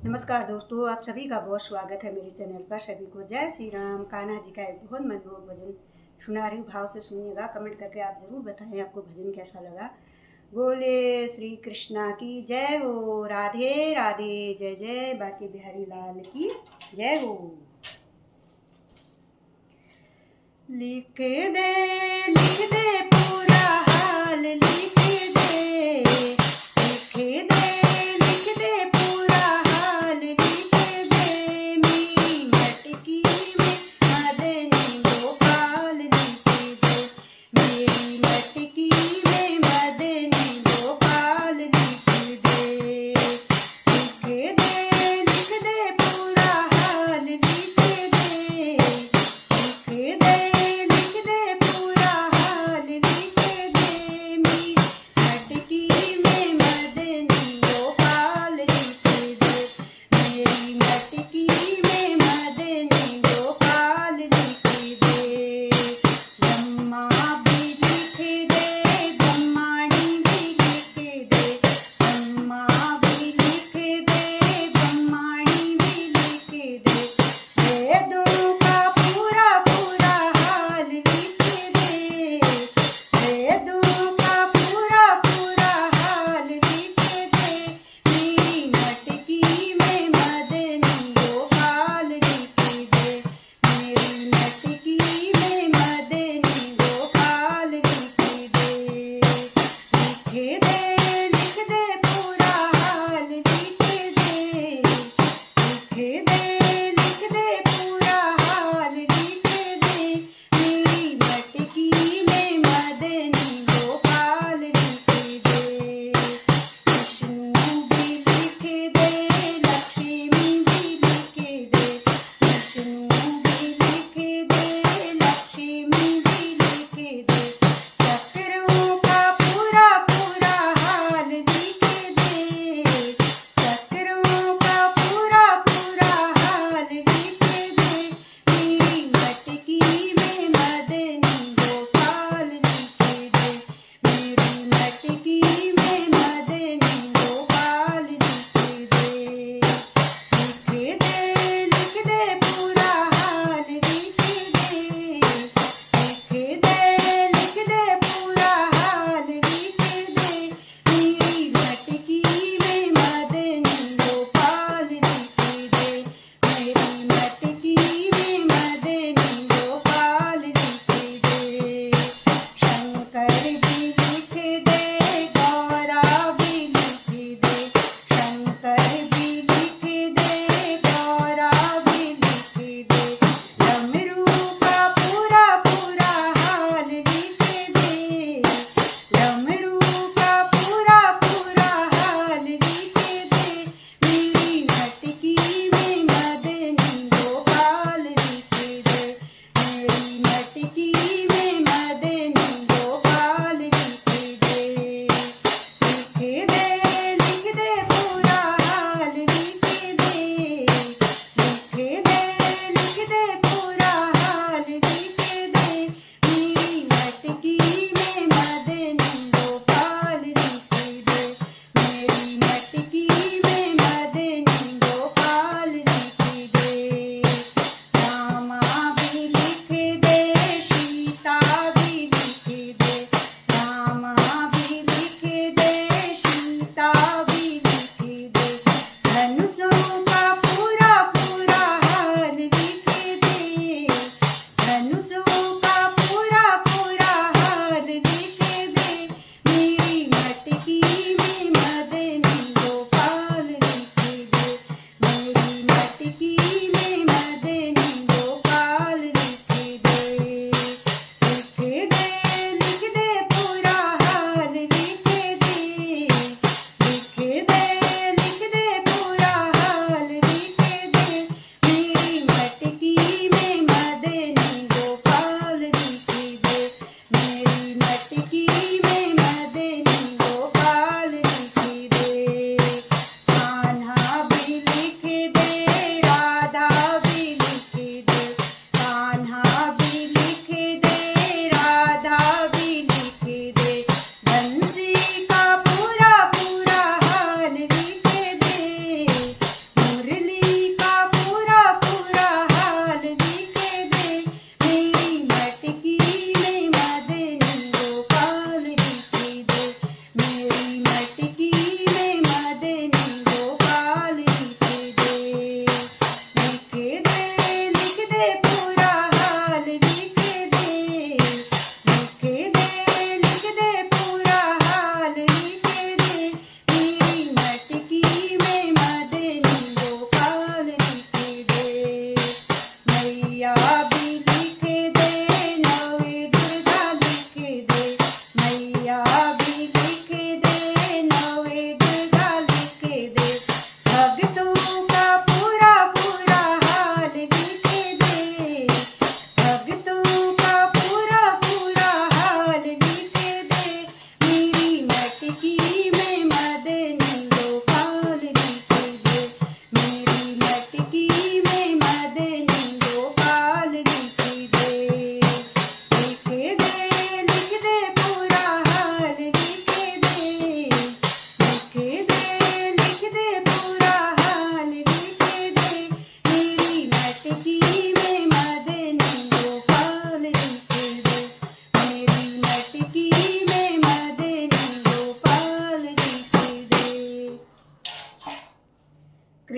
नमस्कार दोस्तों, आप सभी का बहुत स्वागत है मेरे चैनल पर। सभी को जय श्री राम। कान्हा जी का एक बहुत मनमोहक भजन सुना रही हूँ, भाव से सुनिएगा। कमेंट करके आप ज़रूर बताएं आपको भजन कैसा लगा। बोले श्री कृष्णा की जय हो, राधे राधे, जय जय बाके बिहारी लाल की जय हो। लिख दे पूरा हाल, लिख दे, लिख दे पूरा हाल, लिख दे मी मटकी में मदनी गोपाल, लिख दे मेरी मटकी में मदनी गोपाल, लिख दे, लिख दे पूरा हाल, लिख दे, लिख दे पूरा हाल, लिख दे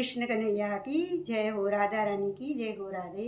कृष्ण कन्हैया की जय हो, राधा रानी की जय हो, राधे।